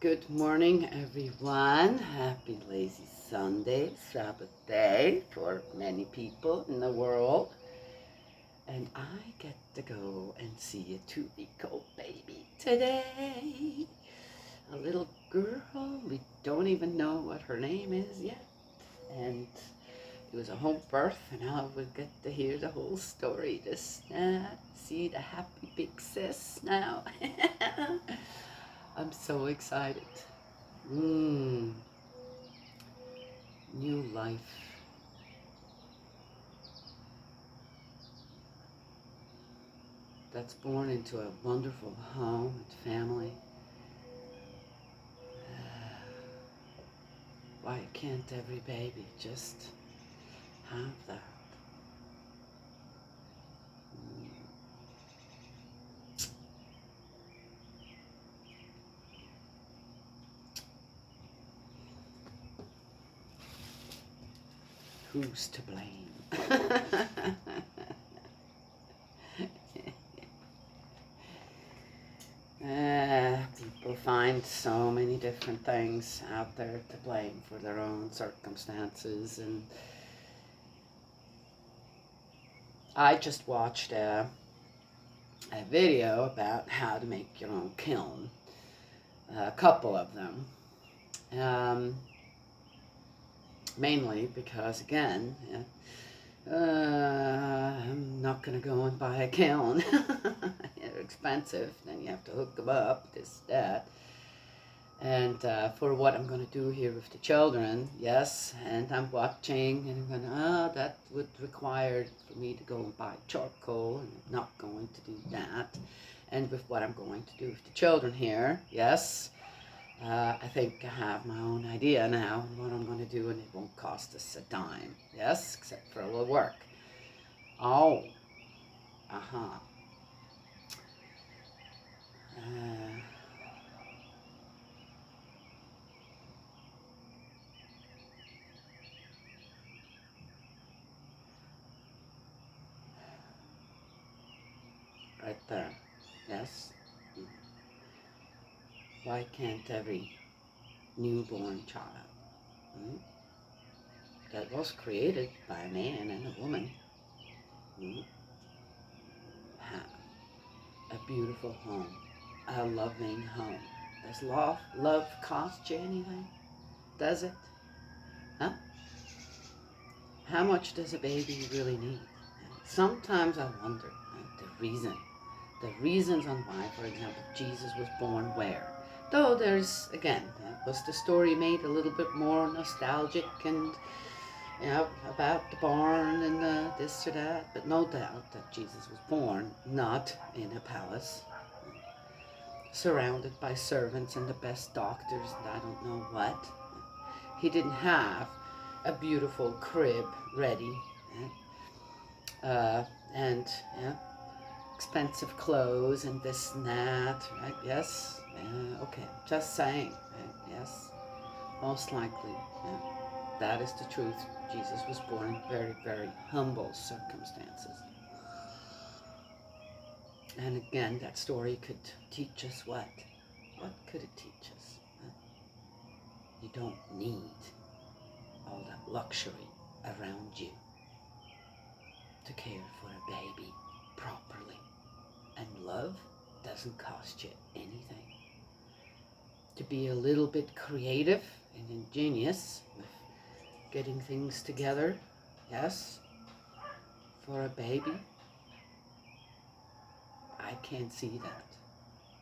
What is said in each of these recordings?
Good morning, everyone. Happy Lazy Sunday, Sabbath day for many people in the world. And I get to go and see a 2-week-old baby today. A little girl. We don't even know what her name is yet. And it was a home birth, and I will get to hear the whole story. Just see the happy big sis now. I'm so excited. New life. That's born into a wonderful home and family. Why can't every baby just have that? Who's to blame? People find so many different things out there to blame for their own circumstances, and I just watched a video about how to make your own kiln, a couple of them, mainly because, again, I'm not going to go and buy a kiln. They're expensive. Then you have to hook them up, this, that. And for what I'm going to do here with the children, yes, and I'm watching, and I'm going, that would require for me to go and buy charcoal, and I'm not going to do that. And with what I'm going to do with the children here, yes, I think I have my own idea now on what I'm going to do, and it won't cost us a dime, yes, except for a little work. Oh, right there, yes. Why can't every newborn child that was created by a man and a woman have a beautiful home, a loving home? Does love cost you anything? Does it? Huh? How much does a baby really need? Sometimes I wonder the reasons on why, for example, Jesus was born where. Though there's, again, was the story made a little bit more nostalgic and, about the barn and this or that, but no doubt that Jesus was born not in a palace, surrounded by servants and the best doctors and I don't know what. He didn't have a beautiful crib ready, and expensive clothes and this and that, right? Yes, okay, just saying, right? Yes, most likely, that is the truth. Jesus was born in very, very humble circumstances. And again, that story could teach us what? What could it teach us? You don't need all that luxury around you to care for a baby properly. And love doesn't cost you anything. To be a little bit creative and ingenious with getting things together, yes, for a baby, I can't see that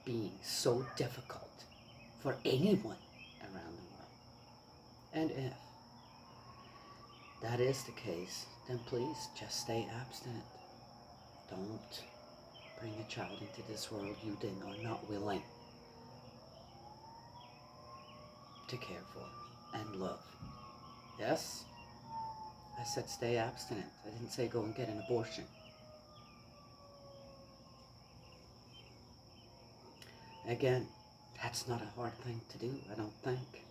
being so difficult for anyone around the world. And if that is the case, then please just stay abstinent. Don't bring a child into this world you then are not willing to care for and love. Yes? I said stay abstinent. I didn't say go and get an abortion. Again, that's not a hard thing to do, I don't think.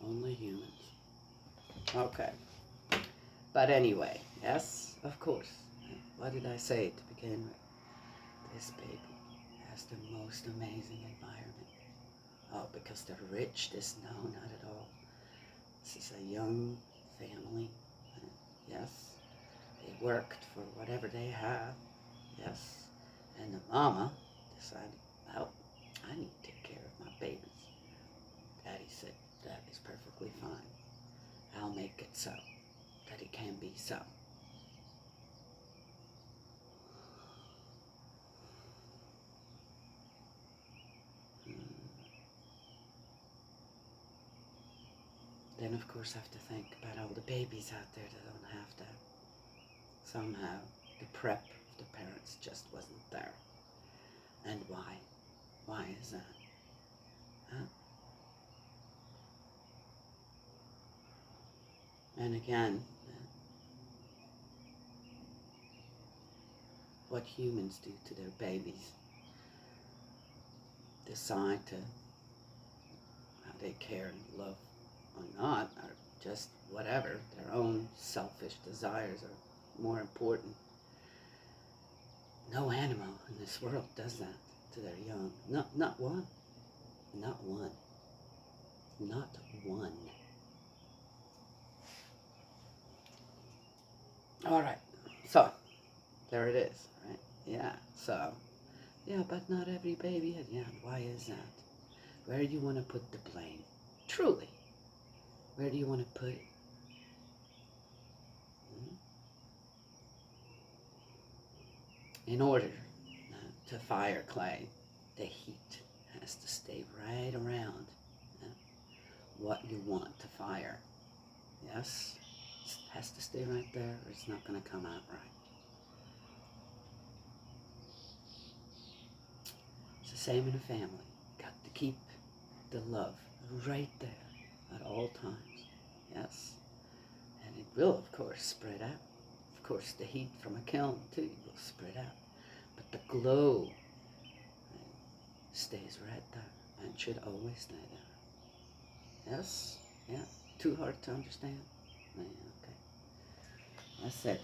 Only humans. Okay. But anyway, yes, of course. What did I say to begin with? This baby has the most amazing environment. Oh, because they're rich? No, not at all. This is a young family. Yes, they worked for whatever they have. Yes, and the mama decided, well, I need to take care of my babies. Daddy said, that is perfectly fine. I'll make it so that it can be so. Then, of course, I have to think about all the babies out there that don't have that. Somehow, the prep of the parents just wasn't there. And why? Why is that? Huh? And again, what humans do to their babies, decide to how they care and love or not, or just whatever, their own selfish desires are more important. No animal in this world does that to their young. Not one. Not one. Not one. All right. So, there it is, right? Yeah. So, yeah, but not every baby. Yeah, why is that? Where do you want to put the blame? Truly. Where do you want to put it? In order to fire clay, the heat has to stay right around what you want to fire. Yes? It has to stay right there or it's not going to come out right. It's the same in a family. Got to keep the love right there at all times. Yes? And it will, of course, spread out. Of course, the heat from a kiln, too, will spread out. But the glow stays right there and should always stay there. Yes? Yeah? Too hard to understand? Yeah, okay. I said,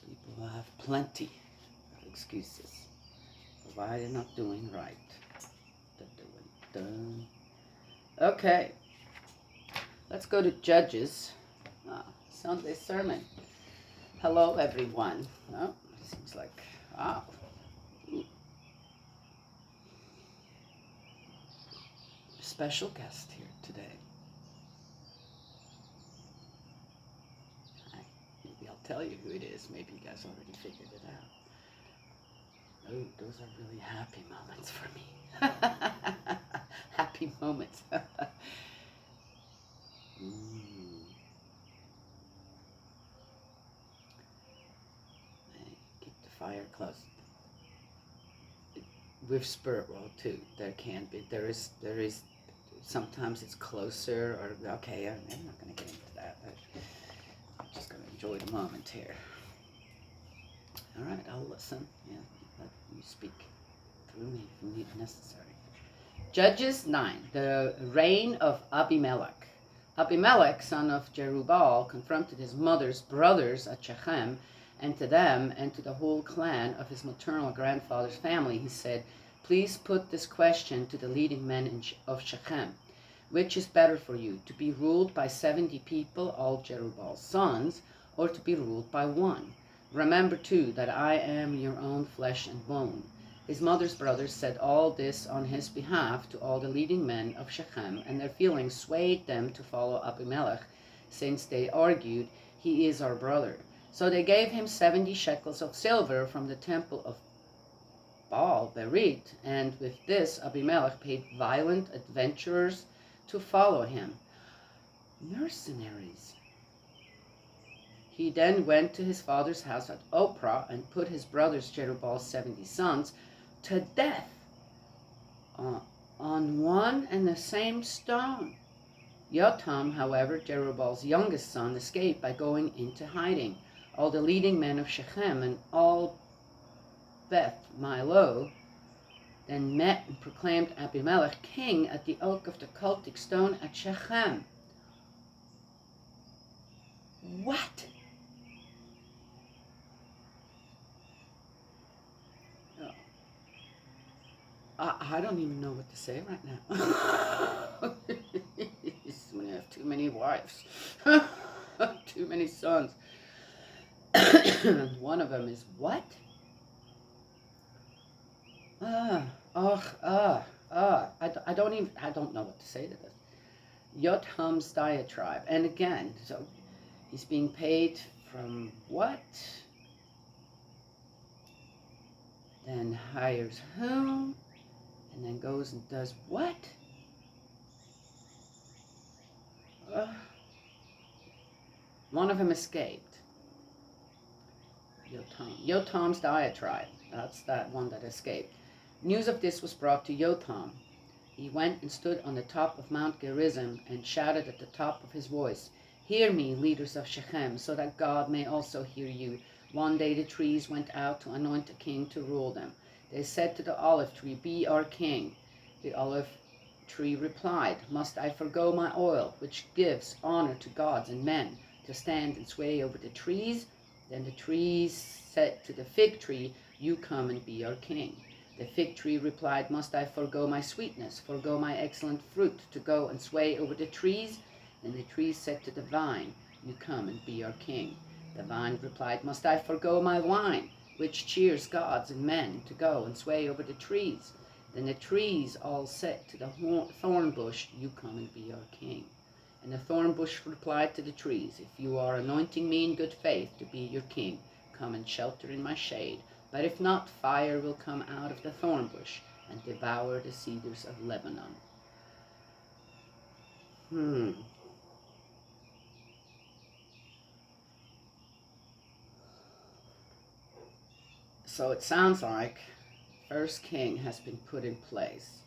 people will have plenty of excuses for why they're not doing right. They're doing done. Okay. Let's go to Judges. Sunday sermon. Hello, everyone. Oh, seems like, wow. Special guest here today. Maybe I'll tell you who it is. Maybe you guys already figured it out. Oh, those are really happy moments for me. Happy moments. Keep the fire close. With spirit world too, there can be. There is. Sometimes it's closer, or okay. I'm not going to get into that. I'm just going to enjoy the moment here. All right, I'll listen. Yeah, let you speak through me if need necessary. Judges 9, the reign of Abimelech. Abimelech, son of Jerubbaal, confronted his mother's brothers at Shechem, and to them and to the whole clan of his maternal grandfather's family, he said, please put this question to the leading men of Shechem. Which is better for you, to be ruled by 70 people, all Jerubbaal's sons, or to be ruled by one? Remember, too, that I am your own flesh and bone. His mother's brothers said all this on his behalf to all the leading men of Shechem, and their feelings swayed them to follow Abimelech, since they argued, he is our brother. So they gave him 70 shekels of silver from the temple of Baal Berit, and with this Abimelech paid violent adventurers to follow him. Mercenaries. He then went to his father's house at Ophrah and put his brothers Jerubbaal's 70 sons to death on one and the same stone. Jotham, however, Jerubbaal's youngest son, escaped by going into hiding. All the leading men of Shechem and all Beth Milo then met and proclaimed Abimelech king at the oak of the cultic stone at Shechem. What? I don't even know what to say right now. When you have too many wives, too many sons. And one of them is what? I don't know what to say to this. Yotham's diatribe. And again, so he's being paid from what? Then hires whom? And then goes and does what? One of them escaped. Yotham's diatribe. That's that one that escaped. News of this was brought to Yotam. He went and stood on the top of Mount Gerizim and shouted at the top of his voice, "Hear me, leaders of Shechem, so that God may also hear you." One day the trees went out to anoint a king to rule them. They said to the olive tree, "Be our king." The olive tree replied, "Must I forgo my oil, which gives honor to gods and men, to stand and sway over the trees?" Then the trees said to the fig tree, "You come and be our king." The fig tree replied, "Must I forgo my sweetness, forgo my excellent fruit, to go and sway over the trees?" Then the trees said to the vine, "You come and be our king." The vine replied, "Must I forgo my wine, which cheers gods and men, to go and sway over the trees?" Then the trees all said to the thorn bush, "You come and be our king." And the thorn bush replied to the trees, "If you are anointing me in good faith to be your king, come and shelter in my shade. But if not, fire will come out of the thorn bush and devour the cedars of Lebanon." So it sounds like first king has been put in place.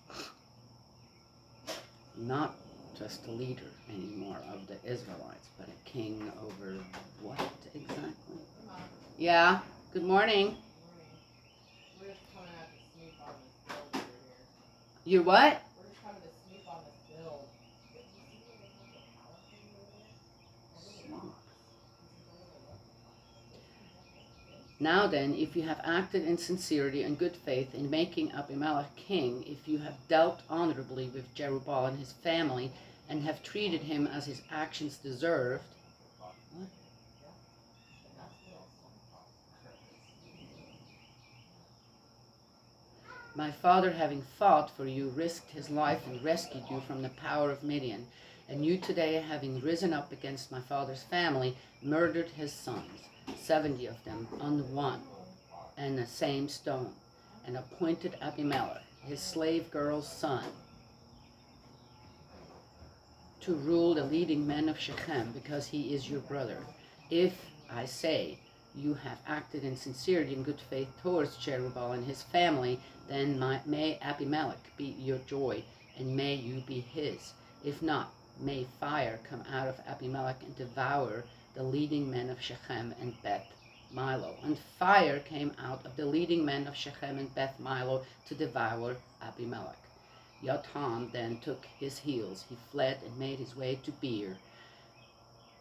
Not just a leader anymore of the Israelites, but a king over what exactly? Yeah, good morning. We're just coming out to snoop on this build over here. You what? We're just coming to snoop on this build. Do you see where they have the power thing over there? A little box. This is a little electric box. Now then, if you have acted in sincerity and good faith in making Abimelech king, if you have dealt honorably with Jerubbaal and his family, and have treated him as his actions deserved, what? My father, having fought for you, risked his life and rescued you from the power of Midian. And you today, having risen up against my father's family, murdered his sons, 70 of them on one and the same stone, and appointed Abimelech, his slave girl's son, to rule the leading men of Shechem, because he is your brother. If, I say, you have acted in sincerity and good faith towards Jerubbaal and his family, then may Abimelech be your joy, and may you be his. If not, may fire come out of Abimelech and devour the leading men of Shechem and Beth Milo. And fire came out of the leading men of Shechem and Beth Milo to devour Abimelech. Yotam then took his heels, he fled and made his way to Beer,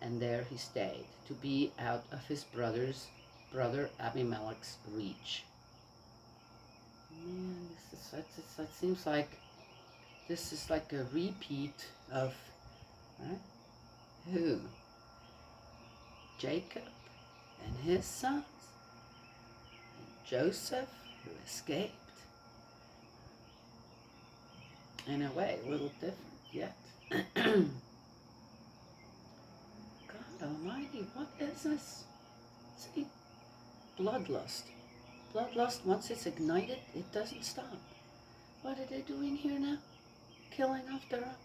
and there he stayed, to be out of his brother Abimelech's reach. Man, that seems like this is like a repeat of, right? Who? Jacob and his sons? And Joseph, who escaped? In a way, a little different yet. God Almighty, what is this? See, bloodlust. Bloodlust, once it's ignited, it doesn't stop. What are they doing here now? Killing off their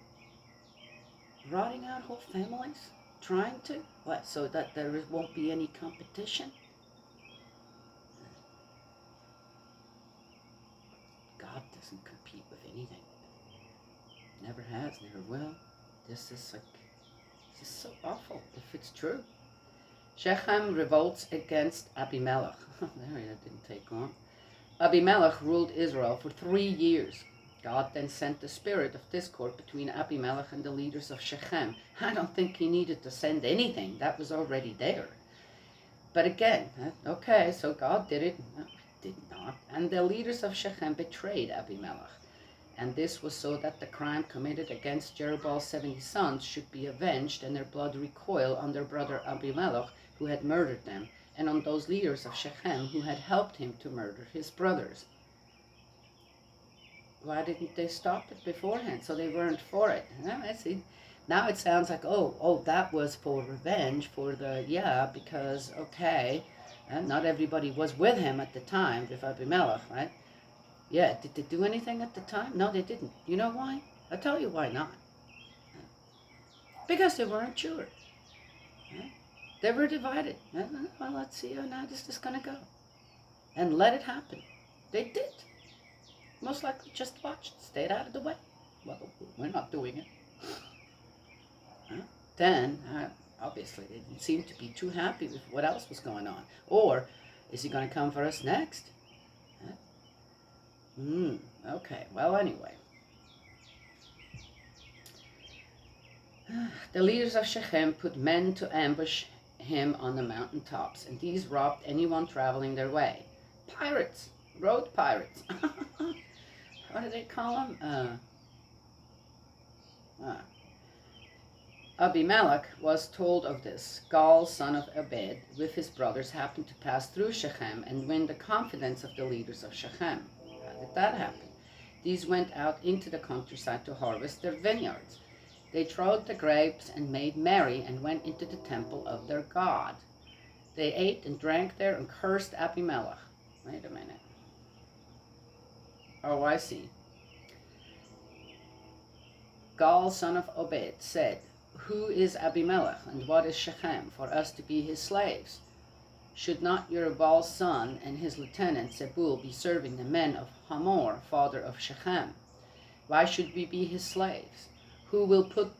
rotting out whole families? Trying to? What, so that there won't be any competition? God doesn't compete with anything. Never has, never will. This is so awful if it's true. Shechem revolts against Abimelech. That didn't take long. Abimelech ruled Israel for 3 years. God then sent the spirit of discord between Abimelech and the leaders of Shechem. I don't think he needed to send anything. That was already there. But again, okay, so God did it. No, he did not. And the leaders of Shechem betrayed Abimelech. And this was so that the crime committed against Jerubaal's 70 sons should be avenged, and their blood recoil on their brother Abimelech, who had murdered them, and on those leaders of Shechem who had helped him to murder his brothers. Why didn't they stop it beforehand? So they weren't for it. Now it sounds like, oh, that was for revenge, because, okay, and not everybody was with him at the time, with Abimelech, right? Yeah, did they do anything at the time? No, they didn't. You know why? I'll tell you why not. Because they weren't sure. They were divided. Well, let's see how now this is going to go. And let it happen. They did. Most likely just watched, stayed out of the way. Well, we're not doing it. Then, obviously, they didn't seem to be too happy with what else was going on. Or, is he going to come for us next? Okay, well, anyway. The leaders of Shechem put men to ambush him on the mountain tops, and these robbed anyone traveling their way. Pirates, road pirates. What do they call them? Abimelech was told of this. Gaal, son of Ebed, with his brothers, happened to pass through Shechem and win the confidence of the leaders of Shechem. How did that happen? These went out into the countryside to harvest their vineyards. They trod the grapes and made merry and went into the temple of their god. They ate and drank there and cursed Abimelech. Wait a minute. Oh, I see. Gaal, son of Obed, said, "Who is Abimelech, and what is Shechem, for us to be his slaves? Should not Jerubaal's son and his lieutenant Zebul be serving the men of Hamor, father of Shechem? Why should we be his slaves? Who will put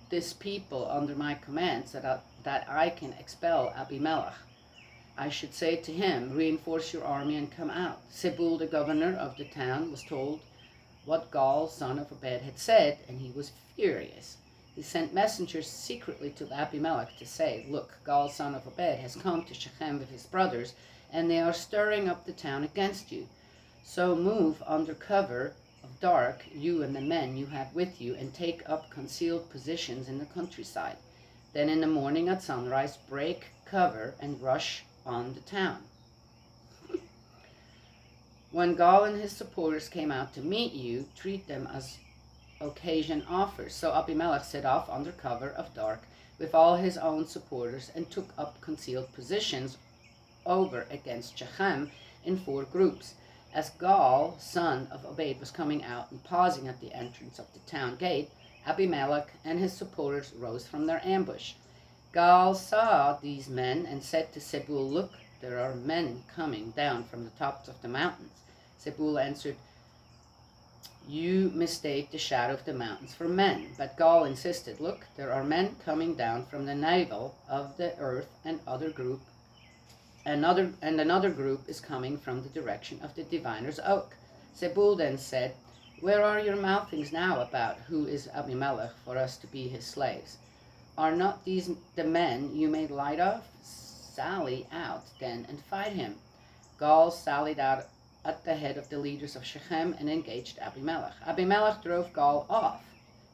this people under my commands that I can expel Abimelech? I should say to him, reinforce your army and come out." Zebul, the governor of the town, was told what Gaal, son of Obed, had said, and he was furious. He sent messengers secretly to Abimelech to say, "Look, Gaal, son of Obed, has come to Shechem with his brothers, and they are stirring up the town against you. So move under cover of dark, you and the men you have with you, and take up concealed positions in the countryside. Then in the morning at sunrise, break cover and rush on the town. When Gaal and his supporters came out to meet you, treat them as occasion offers." So Abimelech set off under cover of dark with all his own supporters and took up concealed positions over against Shechem in 4 groups. As Gaal, son of Obed, was coming out and pausing at the entrance of the town gate, Abimelech and his supporters rose from their ambush. Gaal saw these men and said to Zebul, "Look, there are men coming down from the tops of the mountains." Zebul answered, "You mistake the shadow of the mountains for men." But Gaal insisted, "Look, there are men coming down from the navel of the earth, and another group is coming from the direction of the diviner's oak." Zebul then said, "Where are your mouthings now about who is Abimelech for us to be his slaves? Are not these the men you made light of? Sally out then and fight him." Gaal sallied out at the head of the leaders of Shechem and engaged Abimelech. Abimelech drove Gaal off,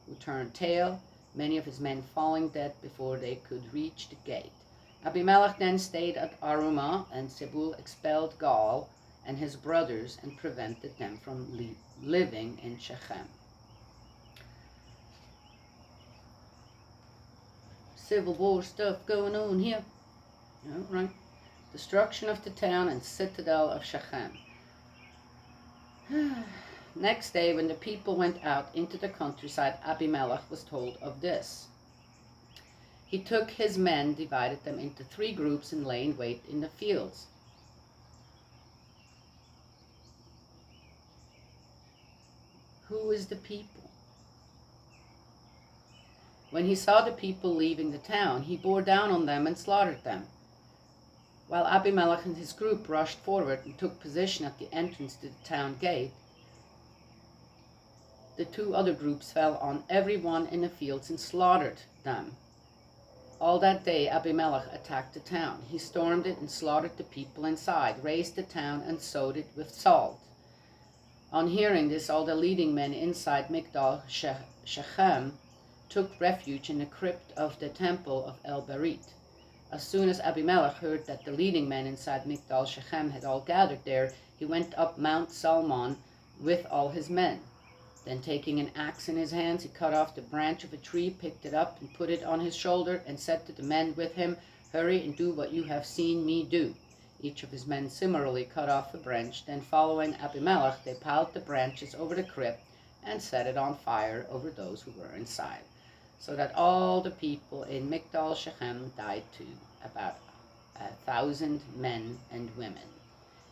who turned tail, many of his men falling dead before they could reach the gate. Abimelech then stayed at Arumah, and Zebul expelled Gaal and his brothers and prevented them from living in Shechem. Civil war stuff going on here. All right. Destruction of the town and citadel of Shechem. Next day, when the people went out into the countryside, Abimelech was told of this. He took his men, divided them into 3 groups, and lay in wait in the fields. Who is the people? When he saw the people leaving the town, he bore down on them and slaughtered them. While Abimelech and his group rushed forward and took position at the entrance to the town gate, the two other groups fell on every one in the fields and slaughtered them. All that day Abimelech attacked the town. He stormed it and slaughtered the people inside, razed the town and sowed it with salt. On hearing this, all the leading men inside Migdal Shechem took refuge in the crypt of the temple of El-Berit. As soon as Abimelech heard that the leading men inside Migdal Shechem had all gathered there, he went up Mount Salmon with all his men. Then taking an axe in his hands, he cut off the branch of a tree, picked it up and put it on his shoulder, and said to the men with him, "Hurry and do what you have seen me do." Each of his men similarly cut off a branch. Then following Abimelech, they piled the branches over the crypt and set it on fire over those who were inside, so that all the people in Migdal Shechem died too, about 1,000 men and women,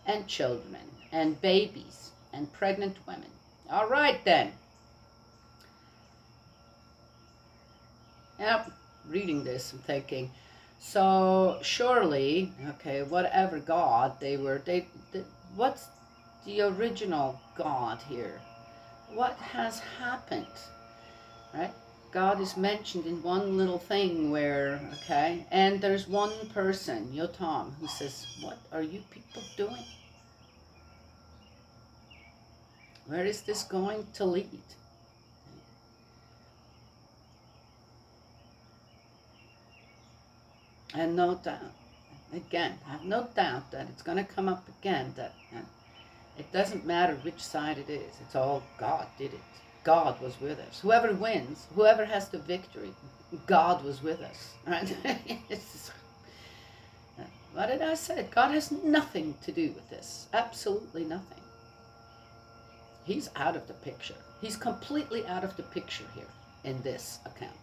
and children, and babies, and pregnant women. All right then. Yep, reading this, I'm thinking, so surely, okay, whatever God what's the original God here? What has happened, right? God is mentioned in one little thing where, okay, and there's one person, Yotam, who says, "What are you people doing? Where is this going to lead?" And no doubt, again, I have no doubt that it's going to come up again that it doesn't matter which side it is. It's all God did it. God was with us. Whoever wins, whoever has the victory, God was with us. Right? What did I say? God has nothing to do with this. Absolutely nothing. He's out of the picture. He's completely out of the picture here in this account.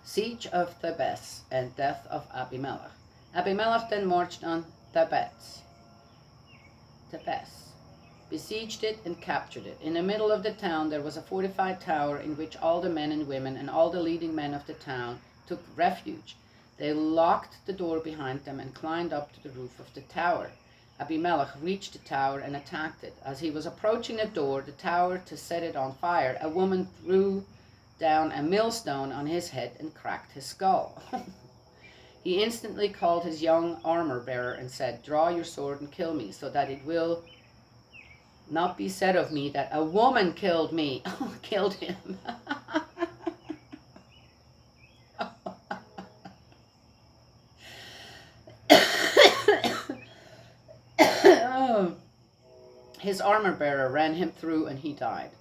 Siege of Thebes and death of Abimelech. Abimelech then marched on Thebes, besieged it and captured it. In the middle of the town there was a fortified tower in which all the men and women and all the leading men of the town took refuge. They locked the door behind them and climbed up to the roof of the tower. Abimelech reached the tower and attacked it. As he was approaching the door, the tower, to set it on fire, a woman threw down a millstone on his head and cracked his skull. He instantly called his young armor-bearer and said, "Draw your sword and kill me, so that it will not be said of me that a woman killed me." Killed him. His armor-bearer ran him through and he died.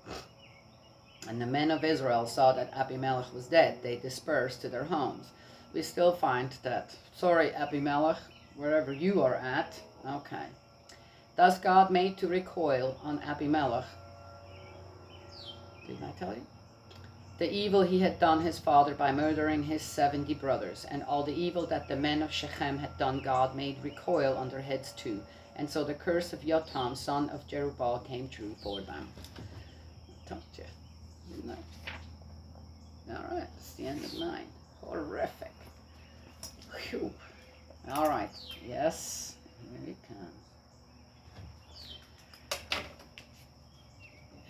And the men of Israel saw that Abimelech was dead. They dispersed to their homes. We still find that, sorry Abimelech, wherever you are at, okay. Thus God made to recoil on Abimelech, didn't I tell you? The evil he had done his father by murdering his 70 brothers, and all the evil that the men of Shechem had done God made recoil on their heads too. And so the curse of Jotam, son of Jerubbaal, came true for them. I told you. No. All right, it's the end of 9. Horrific. Whew. All right, yes, here it comes.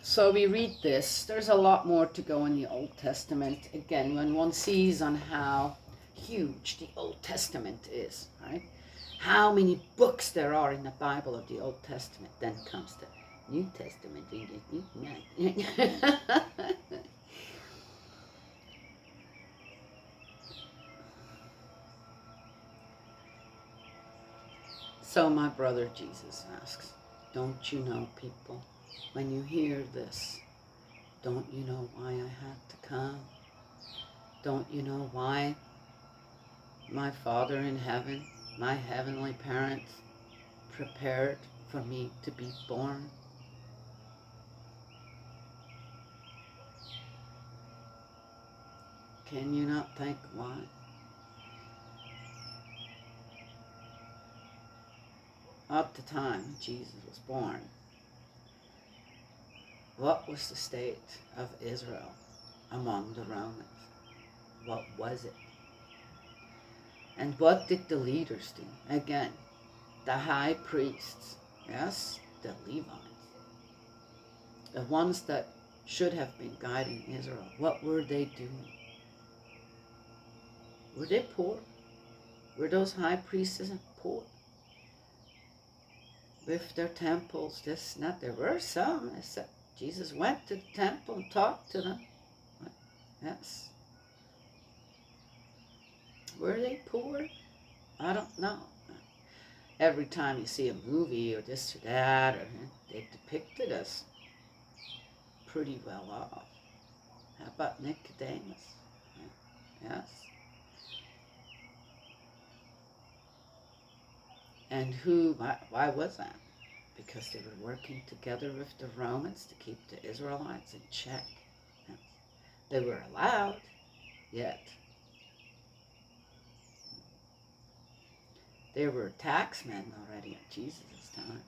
So we read this. There's a lot more to go in the Old Testament. Again, when one sees on how huge the Old Testament is, right? How many books there are in the Bible of the Old Testament. Then comes the New Testament. So my brother Jesus asks, don't you know, people, when you hear this, don't you know why I had to come? Don't you know why my Father in heaven, my heavenly parents, prepared for me to be born? Can you not think why? At the time Jesus was born, what was the state of Israel among the Romans? What was it? And what did the leaders do? Again, the high priests, yes, the Levites. The ones that should have been guiding Israel, what were they doing? Were they poor? Were those high priests poor? With their temples, this, not, there were some. Jesus went to the temple and talked to them. Yes. Were they poor? I don't know. Every time you see a movie or this or that, or they depict it as pretty well off. How about Nicodemus? Yes. And why was that? Because they were working together with the Romans to keep the Israelites in check. Yes. They were allowed, yet there were taxmen already at Jesus' time.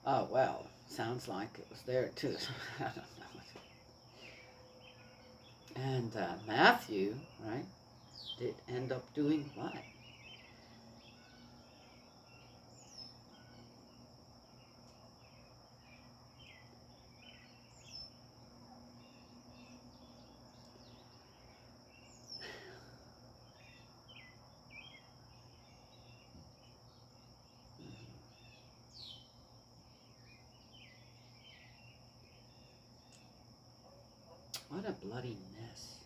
Oh, well, sounds like it was there too. I don't know. And Matthew, right, did end up doing what? What a bloody mess.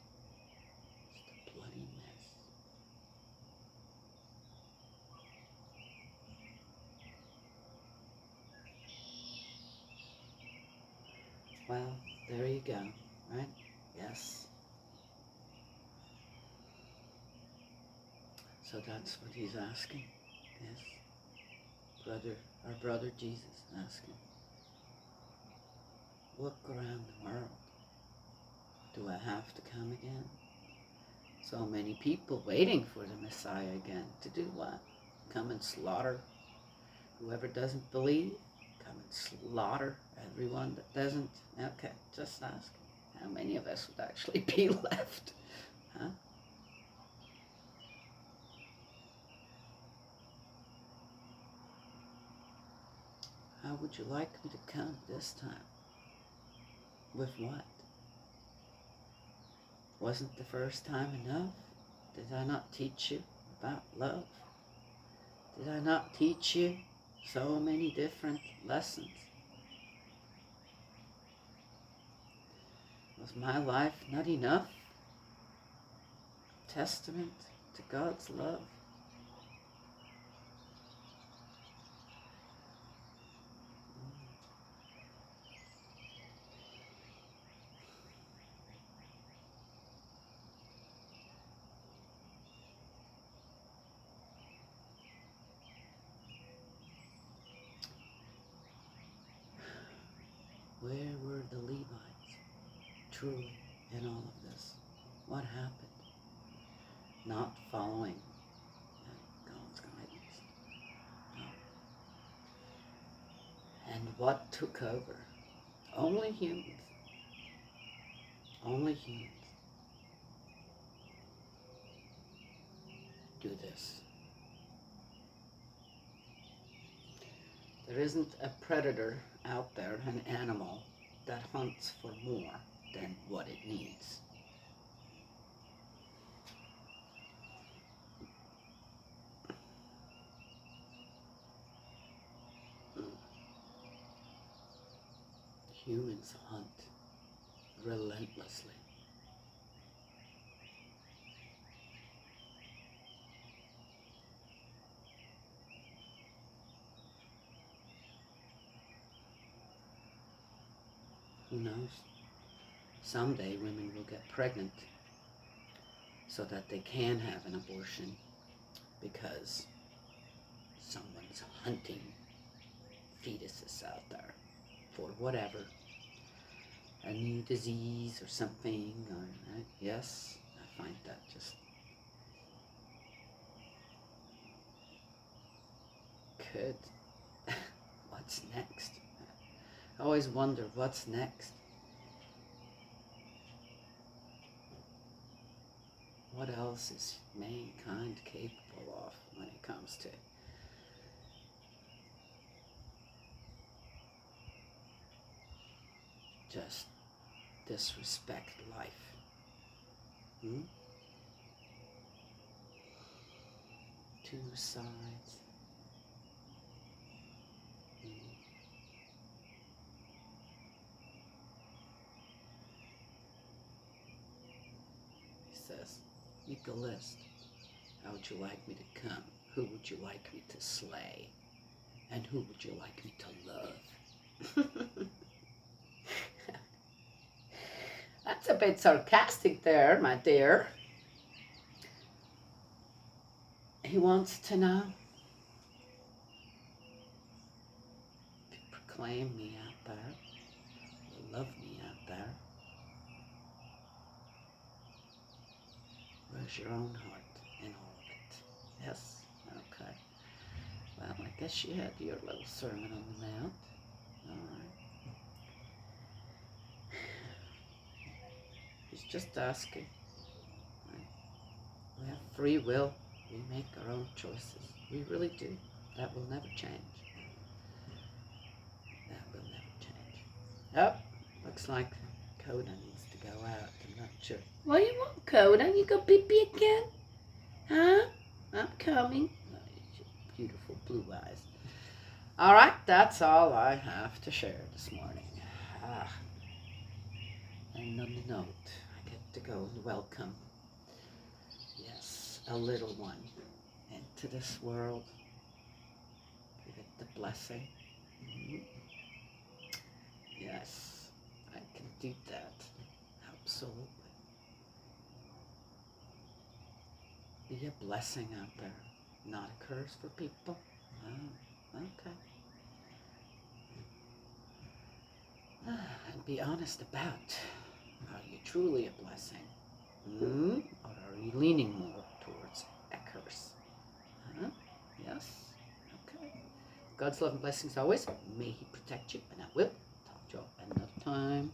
Just a bloody mess. Well, there you go, right? Yes. So that's what he's asking. Yes. Our brother Jesus asking. Look around the world. Do I have to come again? So many people waiting for the Messiah again. To do what? Come and slaughter whoever doesn't believe? Come and slaughter everyone that doesn't? Okay, just ask. How many of us would actually be left? Huh? How would you like me to come this time? With what? Wasn't the first time enough? Did I not teach you about love? Did I not teach you so many different lessons? Was my life not enough? Testament to God's love? Where were the Levites truly in all of this? What happened? Not following God's guidance. No. And what took over? Only humans. Only humans do this. There isn't a predator out there, an animal, that hunts for more than what it needs. Humans hunt relentlessly. Who knows? Someday women will get pregnant so that they can have an abortion because someone's hunting fetuses out there for whatever, a new disease or something, or right? Yes, I find that just good. What's next? I always wonder what's next. What else is mankind capable of when it comes to just disrespect life. Hmm? Two sides. Hmm. He says, make a list. How would you like me to come? Who would you like me to slay? And who would you like me to love? That's a bit sarcastic there, my dear. He wants to know if you proclaim me out there, you love me out there. Where's your own heart in all of it? Yes? Okay. Well, I guess you had your little Sermon on the Mount. All right. He's just asking. Right? We have free will. We make our own choices. We really do. That will never change. That will never change. Oh, looks like Coda needs to go out. I'm not sure. What do you want, Coda? You go pee-pee again? Huh? I'm coming. Oh, beautiful blue eyes. All right, that's all I have to share this morning. And on the note, I get to go and welcome, yes, a little one into this world. Give it the blessing. Mhm. Yes, I can do that. Absolutely. Be a blessing out there, not a curse for people. Oh, okay. And be honest about, are you truly a blessing? Or are you leaning more towards a curse? Huh? Yes? Okay. God's love and blessings always. May He protect you, and I will talk to you another time.